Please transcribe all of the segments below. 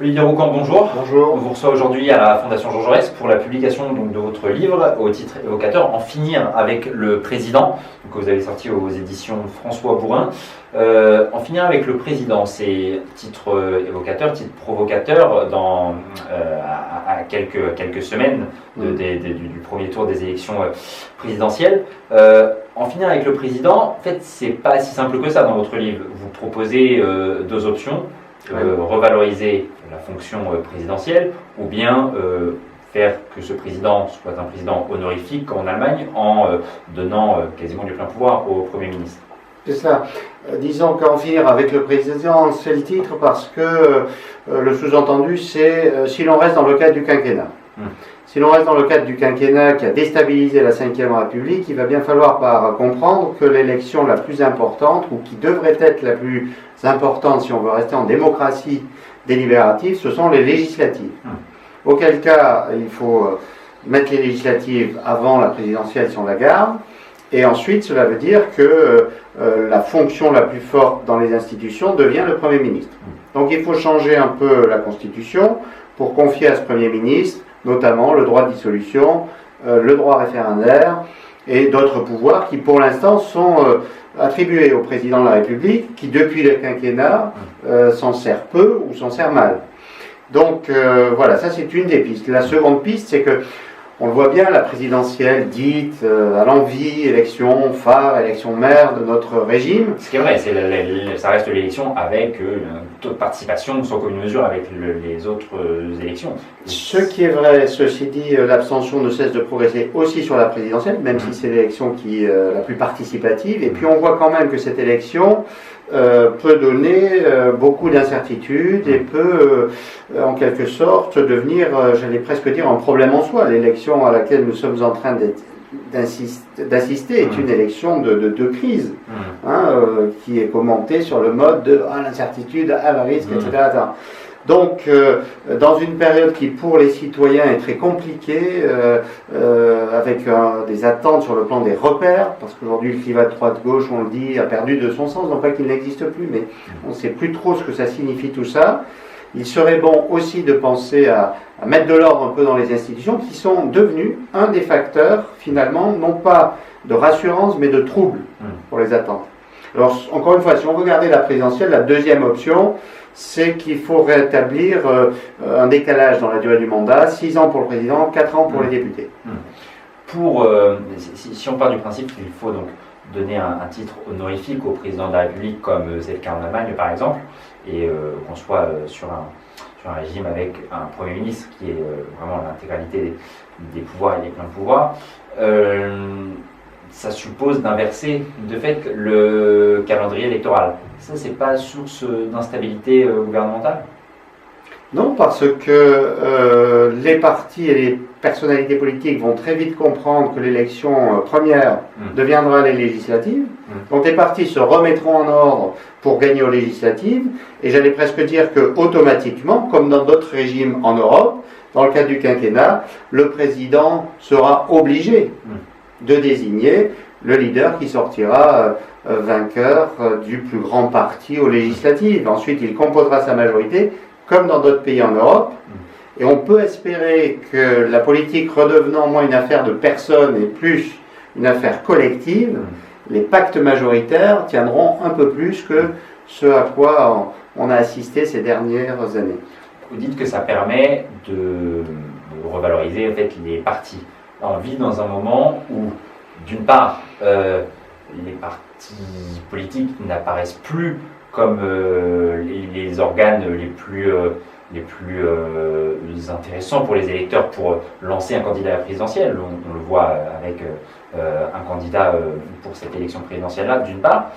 Olivier Roucan, bonjour. Bonjour. On vous reçoit aujourd'hui à la Fondation Jean Jaurès pour la publication donc, de votre livre au titre évocateur En finir avec le président, que vous avez sorti aux éditions François Bourin. En finir avec le président, c'est titre évocateur, titre provocateur à quelques semaines du premier tour des élections présidentielles. En finir avec le président, en fait, c'est pas si simple que ça dans votre livre. Vous proposez deux options. Revaloriser la fonction présidentielle ou bien faire que ce président soit un président honorifique comme en Allemagne en donnant quasiment du plein pouvoir au Premier ministre. C'est ça. Disons qu'en finir avec le président, c'est le titre parce que le sous-entendu c'est si l'on reste dans le cadre du quinquennat. Si l'on reste dans le cadre du quinquennat qui a déstabilisé la Ve République, il va bien falloir comprendre que l'élection la plus importante, ou qui devrait être la plus importante si on veut rester en démocratie délibérative, ce sont les législatives. Auquel cas, il faut mettre les législatives avant la présidentielle si on la garde. Et ensuite, cela veut dire que la fonction la plus forte dans les institutions devient le Premier ministre. Donc il faut changer un peu la Constitution pour confier à ce Premier ministre notamment le droit de dissolution, le droit référendaire et d'autres pouvoirs qui pour l'instant sont attribués au président de la République qui depuis le quinquennat s'en sert peu ou s'en sert mal. Donc voilà, ça c'est une des pistes. La seconde piste c'est que on le voit bien, la présidentielle dite à l'envi, élection phare, élection mère de notre régime. Ce qui est vrai, ça reste l'élection avec un taux de participation sans commune mesure avec les autres élections. Ce qui est vrai, ceci dit, l'abstention ne cesse de progresser aussi sur la présidentielle, même si c'est l'élection qui est la plus participative. Et puis on voit quand même que cette élection peut donner beaucoup d'incertitudes et peut en quelque sorte devenir, j'allais presque dire, un problème en soi. L'élection à laquelle nous sommes en train d'assister est une élection de crise, qui est commentée sur le mode de l'incertitude, le risque, etc. Donc, dans une période qui, pour les citoyens, est très compliquée, avec des attentes sur le plan des repères, parce qu'aujourd'hui, le clivage droite-gauche, on le dit, a perdu de son sens, non pas qu'il n'existe plus, mais on ne sait plus trop ce que ça signifie tout ça. Il serait bon aussi de penser à mettre de l'ordre un peu dans les institutions, qui sont devenues un des facteurs, finalement, non pas de rassurance, mais de trouble pour les attentes. Alors, encore une fois, si on veut garder la présidentielle, la deuxième option, c'est qu'il faut rétablir un décalage dans la durée du mandat, 6 ans pour le président, 4 ans pour les députés. Si on part du principe qu'il faut donc donner un titre honorifique au président de la République, comme c'est le cas en Allemagne par exemple, et qu'on soit sur un régime avec un Premier ministre qui est vraiment l'intégralité des pouvoirs et des pleins pouvoirs, ça suppose d'inverser de fait le calendrier électoral. Ça, c'est pas source d'instabilité gouvernementale ? Non, parce que les partis et les personnalités politiques vont très vite comprendre que l'élection première deviendra les législatives. Donc les partis se remettront en ordre pour gagner aux législatives. Et j'allais presque dire que automatiquement, comme dans d'autres régimes en Europe, dans le cadre du quinquennat, le président sera obligé de désigner le leader qui sortira vainqueur du plus grand parti aux législatives. Ensuite, il composera sa majorité, comme dans d'autres pays en Europe. Et on peut espérer que la politique redevenant moins une affaire de personnes et plus une affaire collective, les pactes majoritaires tiendront un peu plus que ce à quoi on a assisté ces dernières années. Vous dites que ça permet de revaloriser en fait, les partis. On vit dans un moment où, d'une part, les partis politiques n'apparaissent plus comme les organes les plus intéressants pour les électeurs pour lancer un candidat à la présidentielle. On le voit avec un candidat pour cette élection présidentielle-là, d'une part.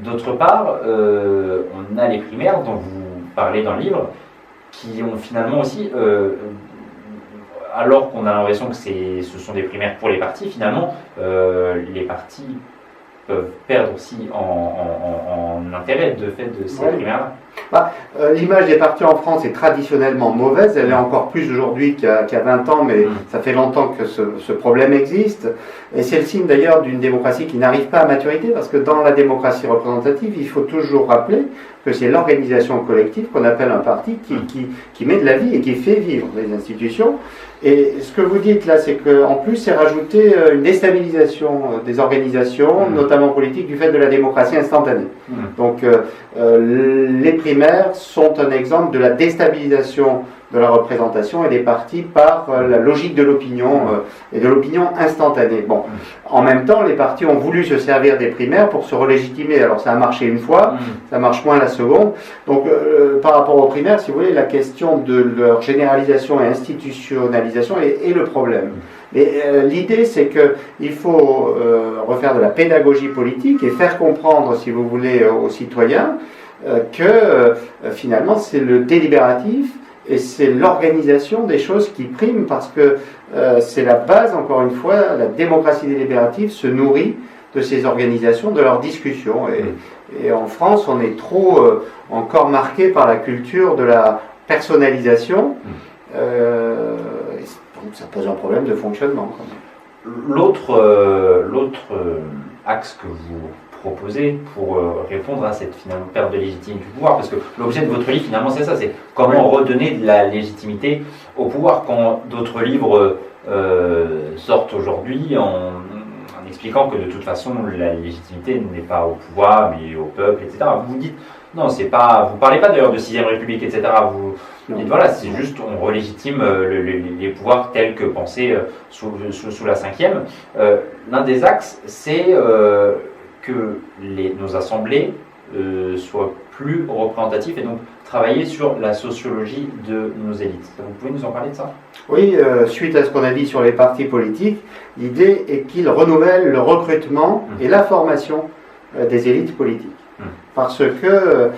D'autre part, on a les primaires dont vous parlez dans le livre, qui ont finalement aussi... alors qu'on a l'impression que ce sont des primaires pour les partis, finalement, les partis peuvent perdre aussi en intérêt de fait de ces primaires-là. L'image des partis en France est traditionnellement mauvaise, elle est encore plus aujourd'hui qu'il y a 20 ans, mais ça fait longtemps que ce problème existe. Et c'est le signe d'ailleurs d'une démocratie qui n'arrive pas à maturité, parce que dans la démocratie représentative, il faut toujours rappeler que c'est l'organisation collective qu'on appelle un parti qui met de la vie et qui fait vivre les institutions. Et ce que vous dites là, c'est qu'en plus, c'est rajouter une déstabilisation des organisations, notamment politiques, du fait de la démocratie instantanée. Donc, les primaires sont un exemple de la déstabilisation de la représentation et des partis par la logique de l'opinion et de l'opinion instantanée. Bon, en même temps, les partis ont voulu se servir des primaires pour se relégitimer. Alors ça a marché une fois, ça marche moins la seconde. Donc par rapport aux primaires, si vous voulez, la question de leur généralisation et institutionnalisation est le problème. Mais l'idée, c'est qu'il faut refaire de la pédagogie politique et faire comprendre, si vous voulez, aux citoyens que finalement c'est le délibératif et c'est l'organisation des choses qui prime, parce que c'est la base, encore une fois, la démocratie délibérative se nourrit de ces organisations, de leurs discussions. Et en France, on est trop encore marqué par la culture de la personnalisation. Donc ça pose un problème de fonctionnement. L'autre axe que vous proposez pour répondre à cette finalement perte de légitimité du pouvoir, parce que l'objet de votre livre finalement c'est ça, c'est comment redonner de la légitimité au pouvoir, quand d'autres livres sortent aujourd'hui en expliquant que de toute façon la légitimité n'est pas au pouvoir mais au peuple, etc. Vous dites non, c'est pas, vous parlez pas d'ailleurs de 6ème République, etc. Vous dites voilà, c'est juste on relégitime les pouvoirs tels que pensés sous la 5e. L'un des axes, c'est que nos assemblées soient plus représentatives et donc travailler sur la sociologie de nos élites. Vous pouvez nous en parler de ça ? Oui, suite à ce qu'on a dit sur les partis politiques, l'idée est qu'ils renouvellent le recrutement et la formation des élites politiques. Parce que,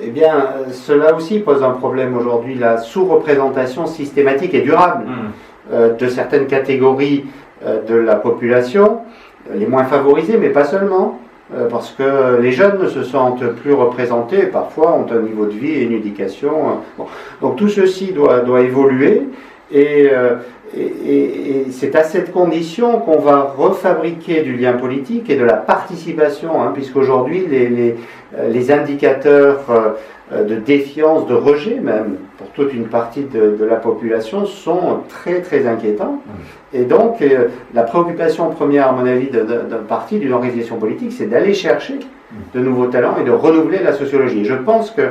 eh bien, cela aussi pose un problème aujourd'hui, la sous-représentation systématique et durable de certaines catégories de la population, les moins favorisées, mais pas seulement, parce que les jeunes ne se sentent plus représentés, parfois ont un niveau de vie et une éducation. Bon. Donc tout ceci doit évoluer, et c'est à cette condition qu'on va refabriquer du lien politique et de la participation, puisqu'aujourd'hui les indicateurs de défiance, de rejet même, pour toute une partie de la population, sont très très inquiétants. Et donc la préoccupation première, à mon avis, d'un parti, d'une organisation politique, c'est d'aller chercher de nouveaux talents et de renouveler la sociologie. Je pense que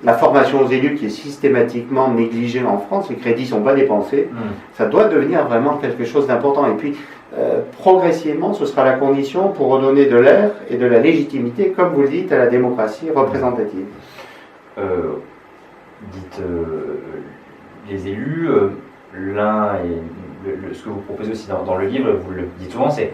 la formation aux élus, qui est systématiquement négligée en France, les crédits ne sont pas dépensés, ça doit devenir vraiment quelque chose d'important. Et puis, progressivement, ce sera la condition pour redonner de l'air et de la légitimité, comme vous le dites, à la démocratie représentative. Dites les élus, ce que vous proposez aussi dans le livre, vous le dites souvent, c'est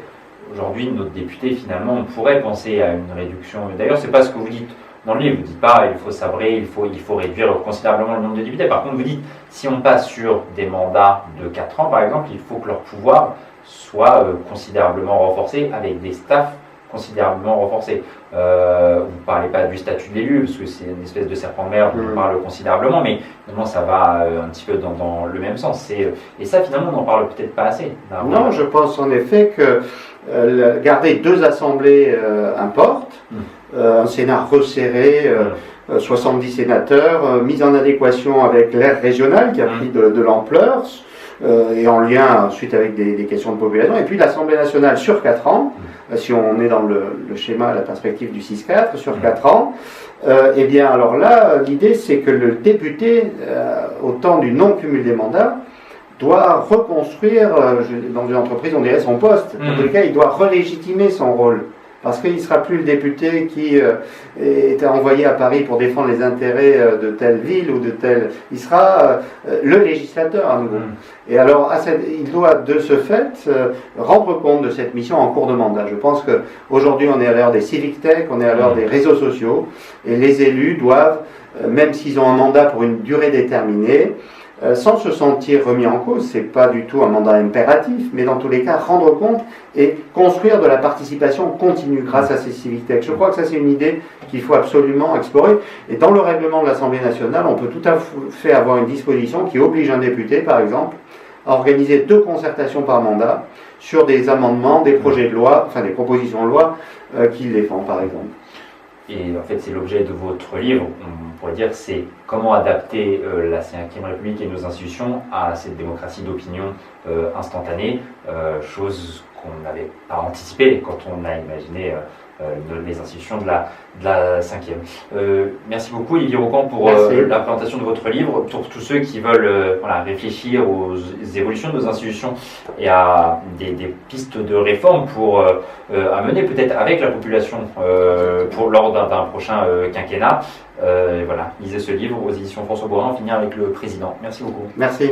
aujourd'hui notre député, finalement, on pourrait penser à une réduction. D'ailleurs, c'est pas ce que vous dites dans le livre. Vous ne dites pas il faut sabrer, il faut réduire considérablement le nombre de députés. Par contre, vous dites si on passe sur des mandats de 4 ans, par exemple, il faut que leur pouvoir soit considérablement renforcé, avec des staffs considérablement renforcés. Vous ne parlez pas du statut de l'élu, parce que c'est une espèce de serpent de mer, on parle considérablement, mais finalement ça va un petit peu dans le même sens. Et ça, finalement, on n'en parle peut-être pas assez. Non, je pense en effet que garder 2 assemblées importe. Un Sénat resserré, 70 sénateurs, mis en adéquation avec l'ère régionale qui a pris de l'ampleur, et en lien ensuite avec des questions de population, et puis l'Assemblée nationale sur 4 ans, si on est dans le schéma, la perspective du 6-4, sur 4 ans, eh bien alors là, l'idée c'est que le député, au temps du non-cumul des mandats, doit reconstruire, dans une entreprise on dirait son poste, en tout cas il doit relégitimer son rôle. Parce qu'il ne sera plus le député qui est envoyé à Paris pour défendre les intérêts de telle ville ou de telle... Il sera le législateur à nouveau. Et alors, il doit de ce fait rendre compte de cette mission en cours de mandat. Je pense qu'aujourd'hui, on est à l'heure des civic tech, on est à l'heure des réseaux sociaux, et les élus doivent, même s'ils ont un mandat pour une durée déterminée, sans se sentir remis en cause. C'est pas du tout un mandat impératif, mais dans tous les cas, rendre compte et construire de la participation continue grâce à ces civic tech. Je crois que ça, c'est une idée qu'il faut absolument explorer. Et dans le règlement de l'Assemblée nationale, on peut tout à fait avoir une disposition qui oblige un député, par exemple, à organiser 2 concertations par mandat sur des amendements, des projets de loi, enfin des propositions de loi qu'il défend, par exemple. Et en fait, c'est l'objet de votre livre, on pourrait dire, c'est comment adapter la Ve République et nos institutions à cette démocratie d'opinion instantanée, chose qu'on n'avait pas anticipée quand on a imaginé les institutions de la Ve. Merci beaucoup Olivier Rocan pour la présentation de votre livre. Pour tous ceux qui veulent réfléchir aux évolutions de nos institutions et à des pistes de réforme pour amener peut-être avec la population lors d'un prochain quinquennat. Lisez ce livre aux éditions François Bourin, en finir avec le président. Merci beaucoup. Merci.